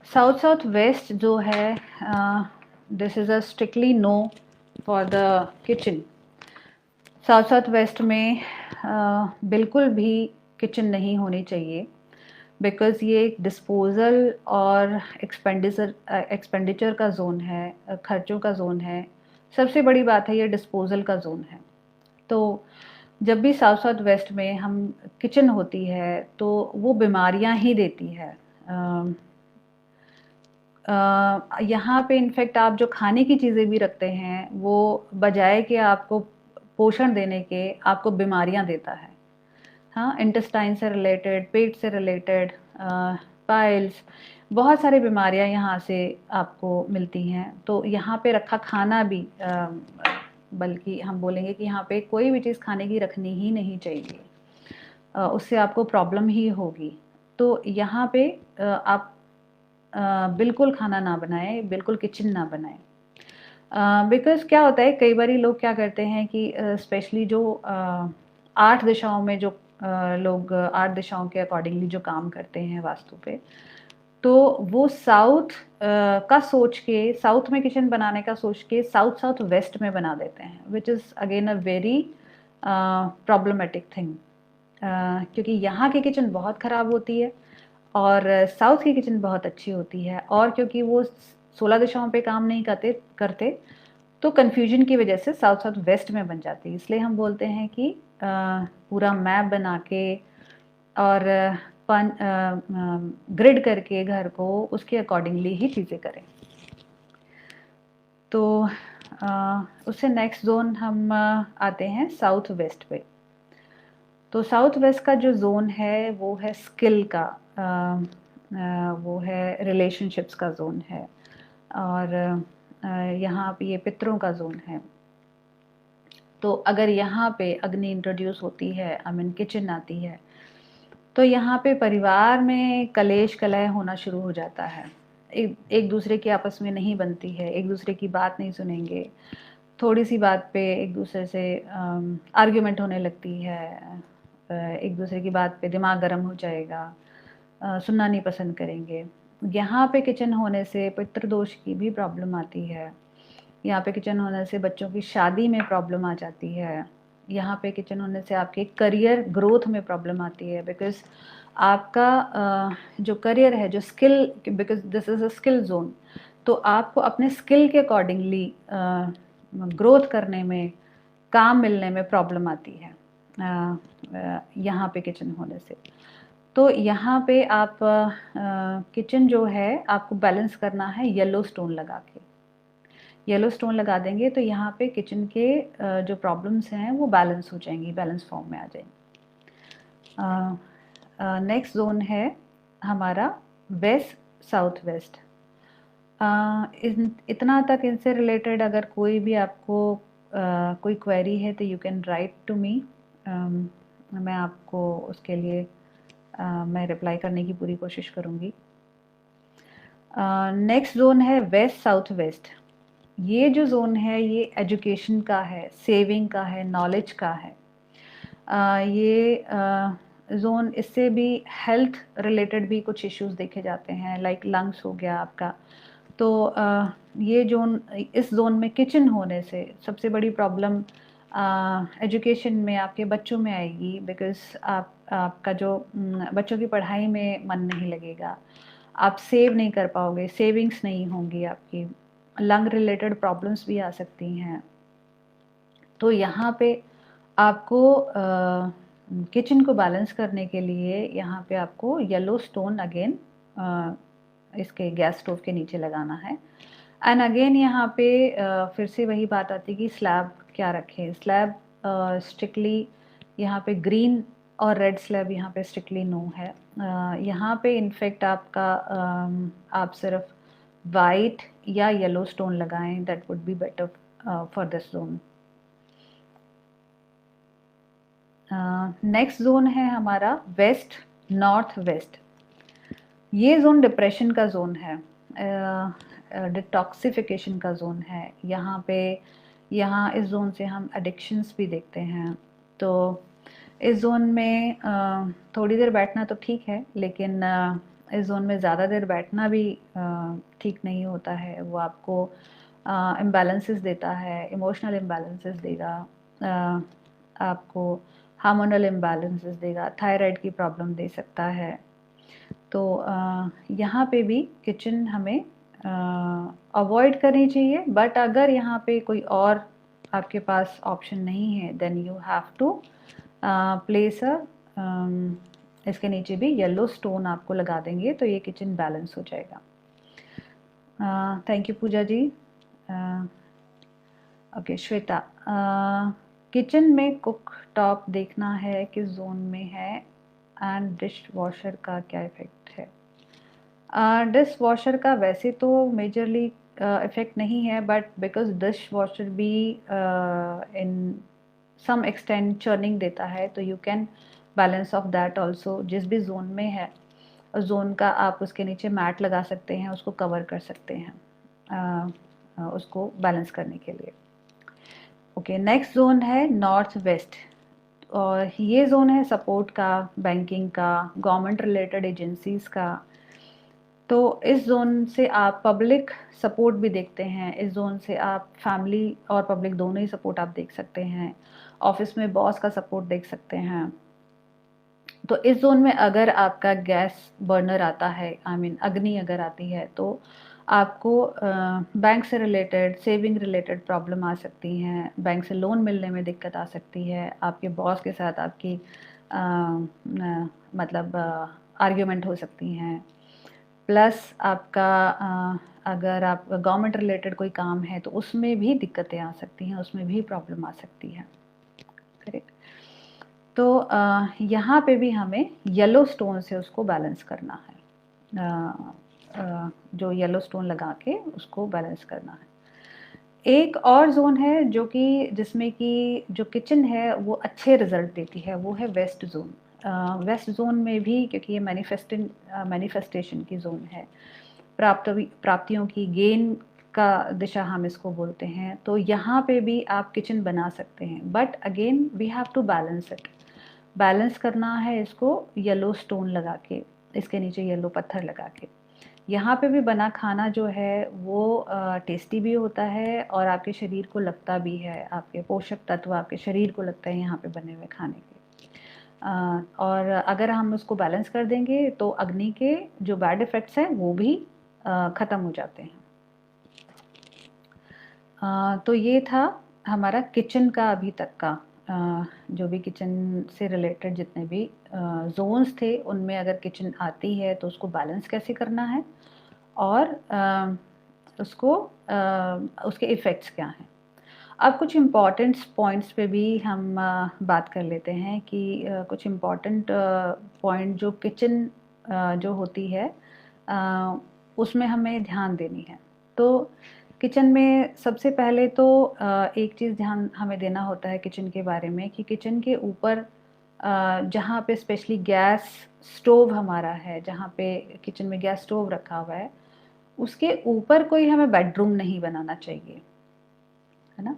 [SPEAKER 1] South south west जो है, this is a strictly no for the kitchen. South south west में बिल्कुल भी किचन नहीं होनी चाहिए, बिकॉज़ ये एक डिस्पोज़ल और एक्सपेंडिचर का जोन है, खर्चों का जोन है। सबसे बड़ी बात है ये डिस्पोज़ल का जोन है। तो जब भी साउथ साउथ वेस्ट में हम किचन होती है तो वो बीमारियां ही देती है। यहाँ पे इनफैक्ट आप जो खाने की चीज़ें भी रखते हैं वो बजाय कि आपको पोषण देने के आपको बीमारियां देता है। हाँ, इंटेस्टाइन से रिलेटेड, पेट से रिलेटेड, पाइल्स, बहुत सारी बीमारियां यहाँ से आपको मिलती हैं। तो यहाँ पे रखा खाना भी बल्कि हम बोलेंगे कि यहाँ पे कोई भी चीज़ खाने की रखनी ही नहीं चाहिए, उससे आपको प्रॉब्लम ही होगी। तो यहाँ पे आप बिल्कुल खाना ना बनाएं, बिल्कुल किचन ना बनाएं। बिकॉज़ क्या होता है, कई बार लोग क्या करते हैं कि स्पेशली जो 8 दिशाओं में जो लोग 8 दिशाओं के अकॉर्डिंगली जो काम करते हैं वास्तु पे, तो वो साउथ का सोच के, साउथ में किचन बनाने का सोच के साउथ साउथ वेस्ट में बना देते हैं, which is again a very problematic thing. क्योंकि यहाँ की किचन बहुत ख़राब होती है और साउथ की किचन बहुत अच्छी होती है, और क्योंकि वो 16 दिशाओं पे काम नहीं करते तो कन्फ्यूजन की वजह से साउथ साउथ वेस्ट में बन जाती है। इसलिए हम बोलते हैं कि पूरा मैप बना के और ग्रिड करके घर को उसके अकॉर्डिंगली ही चीज़ें करें। तो उससे नेक्स्ट जोन हम आते हैं साउथ वेस्ट पे। तो साउथ वेस्ट का जो जोन है वो है स्किल का, वो है रिलेशनशिप्स का जोन है, और यहाँ पे ये पितरों का जोन है। तो अगर यहाँ पे अग्नि इंट्रोड्यूस होती है, आई मीन किचन आती है, तो यहाँ पे परिवार में कलेश कलह होना शुरू हो जाता है। एक दूसरे की आपस में नहीं बनती है, एक दूसरे की बात नहीं सुनेंगे, थोड़ी सी बात पे एक दूसरे से आर्ग्यूमेंट होने लगती है, एक दूसरे की बात पे दिमाग गर्म हो जाएगा, सुनना नहीं पसंद करेंगे। यहाँ पे किचन होने से पितृदोष की भी प्रॉब्लम आती है। यहाँ पे किचन होने से बच्चों की शादी में प्रॉब्लम आ जाती है। यहाँ पे किचन होने से आपके करियर ग्रोथ में प्रॉब्लम आती है, बिकॉज आपका जो करियर है, जो skill, because this is a skill zone, तो आपको अपने स्किल के अकॉर्डिंगली ग्रोथ करने में, काम मिलने में प्रॉब्लम आती है यहाँ पे किचन होने से। तो यहाँ पे आप किचन जो है आपको बैलेंस करना है येलो स्टोन लगा के। येलो स्टोन लगा देंगे तो यहाँ पे किचन के जो प्रॉब्लम्स हैं वो बैलेंस हो जाएंगी, बैलेंस फॉर्म में आ जाएंगी। नेक्स्ट जोन है हमारा वेस्ट साउथ वेस्ट। इतना तक इनसे रिलेटेड अगर कोई भी आपको कोई क्वेरी है तो you can write to me, मैं आपको उसके लिए मैं रिप्लाई करने की पूरी कोशिश करूँगी। नेक्स्ट जोन है वेस्ट साउथ वेस्ट। ये जो जोन है ये एजुकेशन का है, सेविंग का है, नॉलेज का है। ये जोन, इससे भी हेल्थ रिलेटेड भी कुछ इश्यूज देखे जाते हैं, लाइक लंग्स हो गया आपका। तो ये जोन, इस जोन में किचन होने से सबसे बड़ी प्रॉब्लम एजुकेशन में आपके बच्चों में आएगी, बिकॉज आपका जो बच्चों की पढ़ाई में मन नहीं लगेगा, आप सेव नहीं कर पाओगे, सेविंग्स नहीं होंगी आपकी, लंग रिलेटेड प्रॉब्लम्स भी आ सकती हैं। तो यहाँ पे आपको किचन को बैलेंस करने के लिए यहाँ पे आपको येलो स्टोन अगेन इसके गैस स्टोव के नीचे लगाना है। एंड अगेन यहाँ पे फिर से वही बात आती है कि स्लैब क्या रखें। स्लैब स्ट्रिक्टली यहाँ पे ग्रीन और रेड स्लैब यहाँ पे स्ट्रिक्टली नो है। यहाँ पे इनफेक्ट आपका आप सिर्फ वाइट या येलो स्टोन लगाएं, that would be better for this zone. Next zone है हमारा वेस्ट नॉर्थ वेस्ट। ये जोन डिप्रेशन का जोन है, डिटॉक्सिफिकेशन का जोन है। यहाँ पे इस जोन से हम एडिक्शंस भी देखते हैं। तो इस जोन में थोड़ी देर बैठना तो ठीक है, लेकिन इस जोन में ज़्यादा देर बैठना भी ठीक नहीं होता है। वो आपको इम्बैलेंसेस देता है, इमोशनल इम्बैलेंसेस देगा, आपको हार्मोनल इम्बैलेंसेस देगा, थायराइड की प्रॉब्लम दे सकता है। तो यहाँ पे भी किचन हमें अवॉइड करनी चाहिए। बट अगर यहाँ पे कोई और आपके पास ऑप्शन नहीं है, then you have to place इसके नीचे भी येलो स्टोन आपको लगा देंगे तो ये किचन बैलेंस हो जाएगा। Thank you Pooja ji. Okay Shweta, kitchen में कुक टॉप देखना है किस जोन में है एंड डिश वॉशर का क्या इफेक्ट है। डिश वॉशर का वैसे तो मेजरली इफेक्ट नहीं है, बट बिकॉज डिश वॉशर भी इन सम एक्सटेंड चर्निंग देता है, तो you can balance of that also. जिस भी जोन में है उस जोन का आप उसके नीचे मैट लगा सकते हैं, उसको कवर कर सकते हैं उसको बैलेंस करने के लिए। ओके, नेक्स्ट जोन है नॉर्थ वेस्ट, और ये जोन है सपोर्ट का, बैंकिंग का, गवर्नमेंट रिलेटेड एजेंसीज का। तो इस जोन से आप पब्लिक सपोर्ट भी देखते हैं, इस जोन से आप फैमिली और पब्लिक दोनों ही सपोर्ट आप देख सकते हैं, ऑफिस में बॉस का सपोर्ट देख सकते हैं। तो इस जोन में अगर आपका गैस बर्नर आता है, अग्नि अगर आती है, तो आपको बैंक से रिलेटेड, सेविंग रिलेटेड प्रॉब्लम आ सकती हैं, बैंक से लोन मिलने में दिक्कत आ सकती है, आपके बॉस के साथ आपकी मतलब आर्ग्यूमेंट हो सकती हैं। प्लस आपका अगर आप गवर्नमेंट रिलेटेड कोई काम है तो उसमें भी दिक्कतें आ सकती हैं, उसमें भी प्रॉब्लम आ सकती है। करेक्ट। तो यहाँ पे भी हमें येलो स्टोन से उसको बैलेंस करना है, जो येलो स्टोन लगा के उसको बैलेंस करना है। एक और जोन है जो कि जिसमें कि जो किचन है वो अच्छे रिजल्ट देती है, वो है वेस्ट जोन। वेस्ट जोन में भी, क्योंकि ये मैनिफेस्टेशन की जोन है, प्राप्तियों की, गेन का दिशा हम इसको बोलते हैं। तो यहाँ पे भी आप किचन बना सकते हैं, but again we have to balance it. Balance करना है इसको येलो स्टोन लगा के, इसके नीचे येलो पत्थर लगा के। यहाँ पे भी बना खाना जो है वो टेस्टी भी होता है और आपके शरीर को लगता भी है, आपके पोषक तत्व आपके शरीर को लगता है यहाँ पे बने हुए खाने के। और अगर हम उसको बैलेंस कर देंगे तो अग्नि के जो बैड इफ़ेक्ट्स हैं वो भी ख़त्म हो जाते हैं। तो ये था हमारा किचन का अभी तक का, जो भी किचन से रिलेटेड जितने भी जोन्स थे उनमें अगर किचन आती है तो उसको बैलेंस कैसे करना है, और उसको उसके इफ़ेक्ट्स क्या हैं। अब कुछ इम्पॉर्टेंट पॉइंट्स पे भी हम बात कर लेते हैं कि कुछ इम्पॉर्टेंट पॉइंट जो किचन जो होती है उसमें हमें ध्यान देनी है। तो किचन में सबसे पहले तो एक चीज़ ध्यान हमें देना होता है किचन के बारे में कि किचन के ऊपर जहाँ पे स्पेशली गैस स्टोव हमारा है, जहाँ पे किचन में गैस स्टोव रखा हुआ है, उसके ऊपर कोई हमें बेडरूम नहीं बनाना चाहिए, है ना।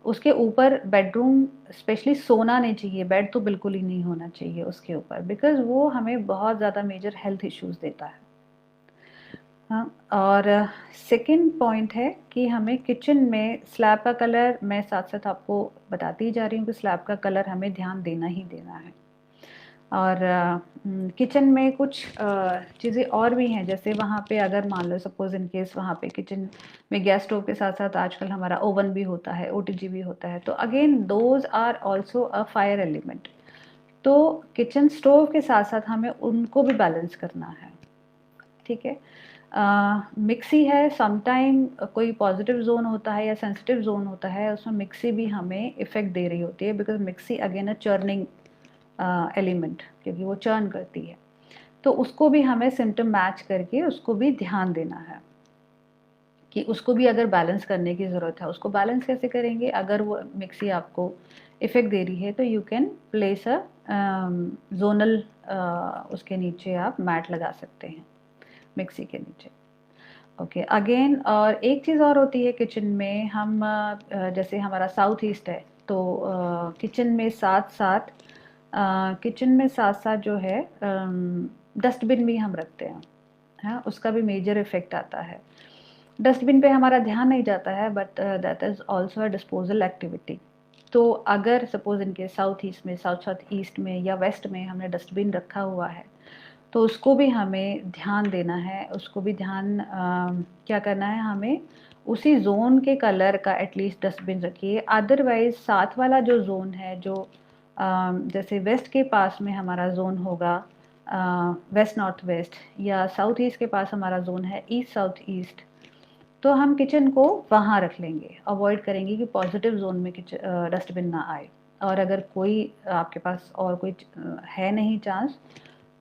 [SPEAKER 1] उसके ऊपर बेडरूम स्पेशली सोना नहीं चाहिए, बेड तो बिल्कुल ही नहीं होना चाहिए उसके ऊपर, बिकॉज़ वो हमें बहुत ज़्यादा मेजर हेल्थ इश्यूज़ देता है। हाँ, और सेकंड पॉइंट है कि हमें किचन में स्लैब का कलर, मैं साथ-साथ आपको बताती ही जा रही हूँ कि स्लैब का कलर हमें ध्यान देना ही देना है। और किचन में कुछ चीज़ें और भी हैं, जैसे वहाँ पे अगर मान लो सपोज़ इन केस वहाँ पे किचन में गैस स्टोव के साथ-साथ आजकल हमारा ओवन भी होता है, ओटीजी भी होता है, तो again those are also a fire element. तो किचन स्टोव के साथ-साथ हमें उनको भी बैलेंस करना है, ठीक है। मिक्सी है, समटाइम कोई पॉजिटिव ज़ोन होता है या सेंसिटिव ज़ोन होता है, उसमें मिक्सी भी हमें इफ़ेक्ट दे रही होती है, because mixie again a churning element, क्योंकि वो चर्न करती है। तो उसको भी हमें सिम्पटम मैच करके उसको भी ध्यान देना है कि उसको भी अगर बैलेंस करने की ज़रूरत है। उसको बैलेंस कैसे करेंगे? अगर वो मिक्सी आपको इफ़ेक्ट दे रही है तो you can place a zonal उसके नीचे आप मैट लगा सकते हैं, मिक्सी के नीचे। ओके, अगेन और एक चीज़ और होती है किचन में, हम जैसे हमारा साउथ ईस्ट है, तो किचन में साथ-साथ जो है डस्टबिन भी हम रखते हैं, हाँ, उसका भी मेजर इफ़ेक्ट आता है। डस्टबिन पे हमारा ध्यान नहीं जाता है, but that is also a disposal activity. तो अगर सपोज़ इनके साउथ ईस्ट में, साउथ ईस्ट में या वेस्ट में हमने डस्टबिन रखा हुआ है, तो उसको भी हमें ध्यान देना है, उसको भी ध्यान क्या करना है हमें, उसी ज़ोन के कलर का एटलीस्ट डस्टबिन रखिए। अदरवाइज़ साथ वाला जो ज़ोन है, जो जैसे वेस्ट के पास में हमारा ज़ोन होगा वेस्ट नॉर्थ वेस्ट, या साउथ ईस्ट के पास हमारा ज़ोन है ईस्ट साउथ ईस्ट, तो हम किचन को वहाँ रख लेंगे, अवॉइड करेंगे कि पॉजिटिव ज़ोन में डस्टबिन ना आए। और अगर कोई आपके पास और कोई है नहीं चांस,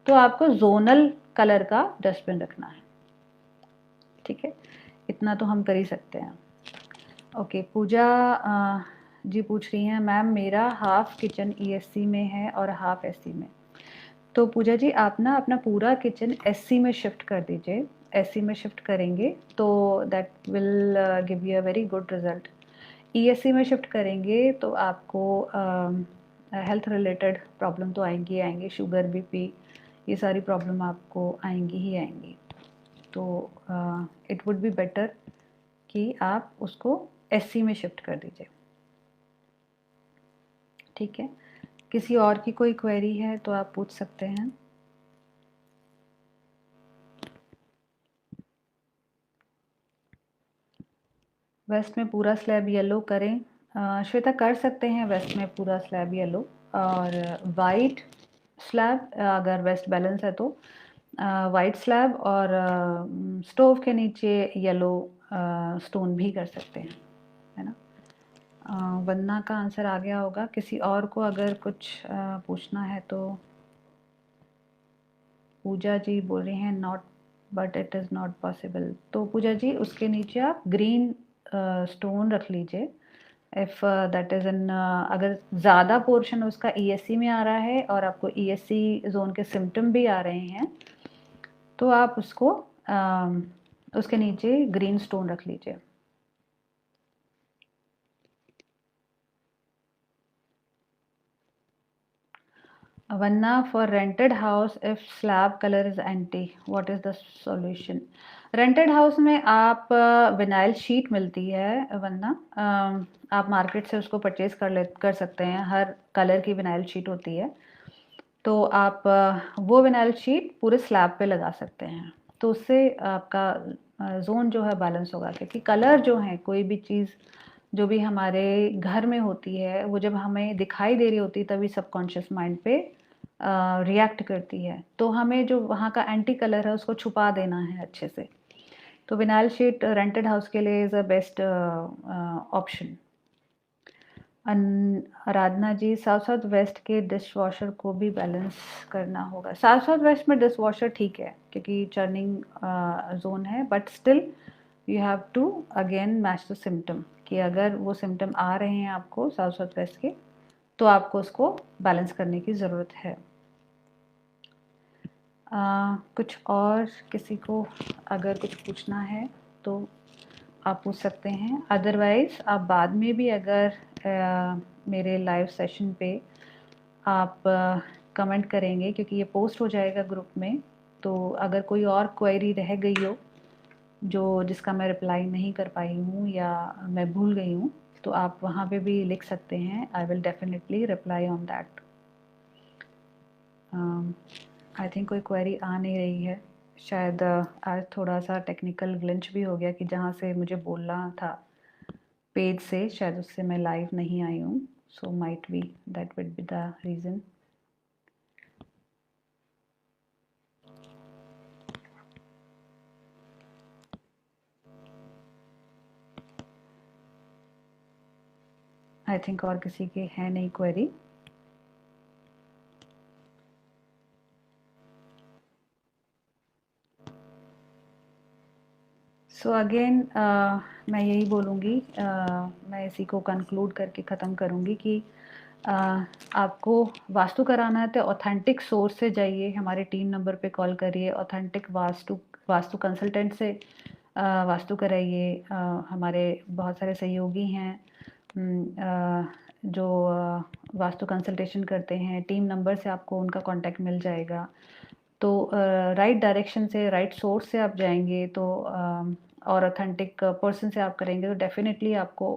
[SPEAKER 1] तो आपको ज़ोनल कलर का डस्टबिन रखना है, ठीक है। इतना तो हम कर ही सकते हैं। ओके, पूजा जी पूछ रही हैं, मैम मेरा हाफ किचन ईएससी में है और हाफ एससी में। तो पूजा जी आप ना अपना पूरा किचन एससी में शिफ्ट कर दीजिए। एससी में शिफ्ट करेंगे तो that will give you a very good result. ESC में शिफ्ट करेंगे तो आपको हेल्थ रिलेटेड प्रॉब्लम तो आएंगी ही आएंगी, शुगर बीपी ये सारी प्रॉब्लम आपको आएंगी ही आएंगी। तो इट वुड बी बेटर कि आप उसको एससी में शिफ्ट कर दीजिए, ठीक है। किसी और की कोई क्वेरी है तो आप पूछ सकते हैं। वेस्ट में पूरा स्लैब येलो करें, श्वेता कर सकते हैं वेस्ट में पूरा स्लैब येलो, और वाइट स्लैब अगर वेस्ट बैलेंस है तो वाइट स्लैब, और स्टोव के नीचे येलो स्टोन भी कर सकते हैं, है ना। वंदना का आंसर आ गया होगा। किसी और को अगर कुछ पूछना है तो, पूजा जी बोल रही हैं not, but it is not possible. तो पूजा जी उसके नीचे आप ग्रीन स्टोन रख लीजिए, इफ़ दैट इज़ इन, अगर ज़्यादा पोर्शन उसका ईएससी में आ रहा है और आपको ईएससी जोन के सिम्टम भी आ रहे हैं, तो आप उसको उसके नीचे ग्रीन स्टोन रख लीजिए। Vanna, for rented house, if slab color is anti, what is the solution? Rented house में आप विनाइल शीट मिलती है वन्ना, आप मार्केट से उसको परचेज कर सकते हैं, हर कलर की विनाइल शीट होती है। तो आप वो विनाइल शीट पूरे स्लैब पे लगा सकते हैं, तो उससे आपका जोन जो है बैलेंस होगा, क्योंकि कलर जो है, कोई भी चीज़ जो भी हमारे घर में होती है, वो जब हमें दिखाई दे रही होती है तभी सबकॉन्शियस माइंड पे रिएक्ट करती है। तो हमें जो वहाँ का एंटी कलर है उसको छुपा देना है अच्छे से। तो विनाइल शीट रेंटेड हाउस के लिए is a best option. Aradhana ji, south south west के डिश वॉशर को भी बैलेंस करना होगा। साउथ साउथ वेस्ट में डिश वॉशर ठीक है, क्योंकि चर्निंग जोन है, but still you have to again match the symptom, कि अगर वो सिम्टम आ रहे हैं आपको साउथ वेस्ट के, तो आपको उसको बैलेंस करने की ज़रूरत है। कुछ और किसी को अगर कुछ पूछना है तो आप पूछ सकते हैं, अदरवाइज़ आप बाद में भी अगर मेरे लाइव सेशन पे आप कमेंट करेंगे, क्योंकि ये पोस्ट हो जाएगा ग्रुप में, तो अगर कोई और क्वेरी रह गई हो जो जिसका मैं रिप्लाई नहीं कर पाई हूँ या मैं भूल गई हूँ, तो आप वहाँ पे भी लिख सकते हैं। I will definitely reply on that. I think कोई क्वेरी आ नहीं रही है, शायद आज थोड़ा सा टेक्निकल ग्लिच भी हो गया कि जहाँ से मुझे बोलना था पेज से, शायद उससे मैं लाइव नहीं आई हूँ, so might be that would be the reason. I think और किसी के है नहीं क्वेरी। सो अगेन मैं यही बोलूँगी, मैं इसी को कंक्लूड करके ख़त्म करूँगी कि आपको वास्तु कराना है तो ऑथेंटिक सोर्स से जाइए, हमारे टीम नंबर पे कॉल करिए, ऑथेंटिक वास्तु कंसल्टेंट से वास्तु कराइए। हमारे बहुत सारे सहयोगी हैं जो वास्तु कंसल्टेशन करते हैं, टीम नंबर से आपको उनका कांटेक्ट मिल जाएगा। तो राइट डायरेक्शन से, राइट सोर्स से आप जाएंगे तो और ऑथेंटिक पर्सन से आप करेंगे तो डेफिनेटली आपको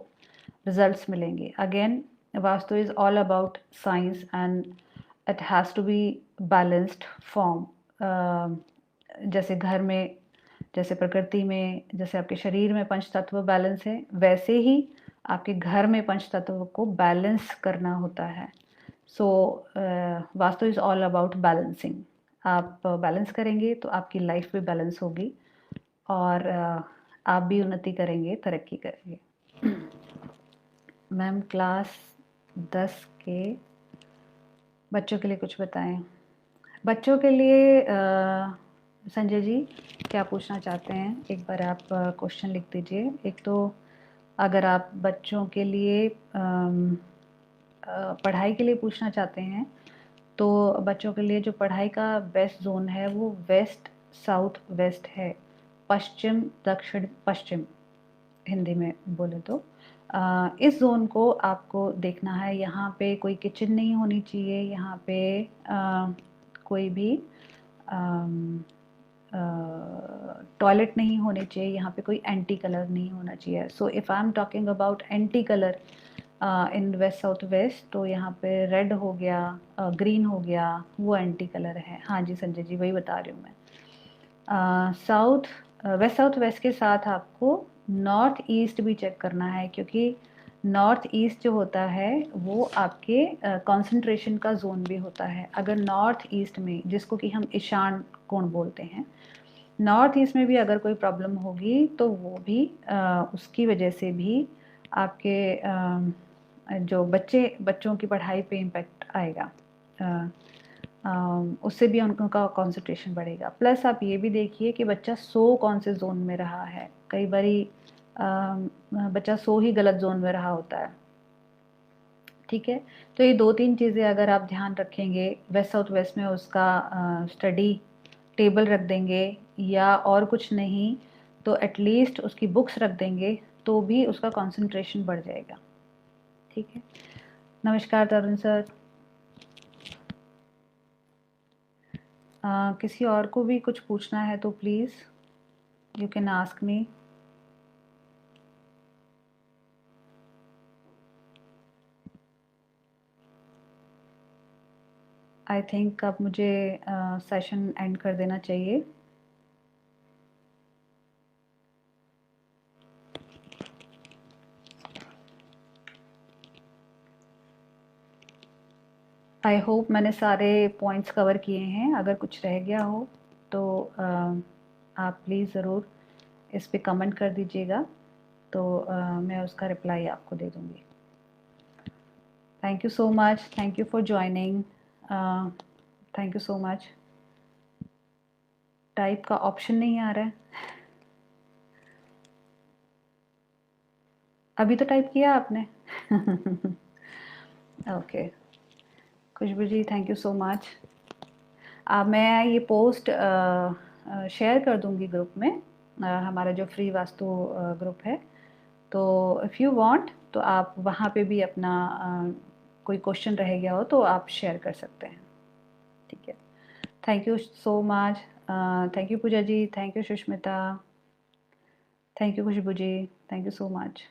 [SPEAKER 1] रिजल्ट्स मिलेंगे। Again vastu is all about science and it has to be balanced form. जैसे घर में, जैसे प्रकृति में, जैसे आपके शरीर में पंच तत्व बैलेंस है, वैसे ही आपके घर में पंच तत्व को बैलेंस करना होता है। So vastu is all about balancing. आप बैलेंस करेंगे तो आपकी लाइफ भी बैलेंस होगी और आप भी उन्नति करेंगे, तरक्की करेंगे। मैम क्लास 10 के बच्चों के लिए कुछ बताएं। बच्चों के लिए संजय जी क्या पूछना चाहते हैं, एक बार आप क्वेश्चन लिख दीजिए। एक तो अगर आप बच्चों के लिए पढ़ाई के लिए पूछना चाहते हैं तो बच्चों के लिए जो पढ़ाई का बेस्ट जोन है वो वेस्ट साउथ वेस्ट है, पश्चिम दक्षिण पश्चिम हिंदी में बोले तो। इस जोन को आपको देखना है। यहाँ पे कोई किचन नहीं होनी चाहिए, यहाँ पे कोई भी टॉयलेट नहीं होने चाहिए, यहाँ पे कोई एंटी कलर नहीं होना चाहिए। So if I am talking about anti colour in west south west, तो यहाँ पे रेड हो गया, ग्रीन हो गया, वो एंटी कलर है। हाँ जी संजय जी, वही बता रही हूँ मैं। वेस्ट साउथ वेस्ट के साथ आपको नॉर्थ ईस्ट भी चेक करना है, क्योंकि नॉर्थ ईस्ट जो होता है वो आपके कंसंट्रेशन का जोन भी होता है। अगर नॉर्थ ईस्ट में, जिसको कि हम ईशान कोण बोलते हैं, नॉर्थ ईस्ट में भी अगर कोई प्रॉब्लम होगी तो वो भी उसकी वजह से भी आपके जो बच्चों की पढ़ाई पे इम्पेक्ट आएगा, उससे भी उनका कंसंट्रेशन बढ़ेगा। प्लस आप ये भी देखिए कि बच्चा सो कौन से जोन में रहा है। कई बारी बच्चा सो ही गलत जोन में रहा होता है। ठीक है, तो ये 2-3 चीज़ें अगर आप ध्यान रखेंगे, वेस्ट साउथ वेस्ट में उसका स्टडी टेबल रख देंगे या और कुछ नहीं तो एटलीस्ट उसकी बुक्स रख देंगे तो भी उसका कंसंट्रेशन बढ़ जाएगा। ठीक है, नमस्कार तरुण सर। किसी और को भी कुछ पूछना है तो please you can ask me. I think अब मुझे सेशन एंड कर देना चाहिए। आई होप मैंने सारे पॉइंट्स कवर किए हैं। अगर कुछ रह गया हो तो आप प्लीज़ ज़रूर इस पे कमेंट कर दीजिएगा, तो मैं उसका रिप्लाई आपको दे दूँगी। Thank you so much, thank you for joining, thank you so much. Type का ऑप्शन नहीं आ रहा है। अभी तो टाइप किया आपने। Okay, Khushboo ji thank you so much. मैं ये पोस्ट शेयर कर दूंगी ग्रुप में, हमारा जो फ्री वास्तु ग्रुप है। तो इफ़ यू वांट तो आप वहाँ पे भी अपना कोई क्वेश्चन रह गया हो तो आप शेयर कर सकते हैं। ठीक है, thank you so much. Thank you Pooja ji, thank you Sushmita, thank you Khushboo ji, thank you so much.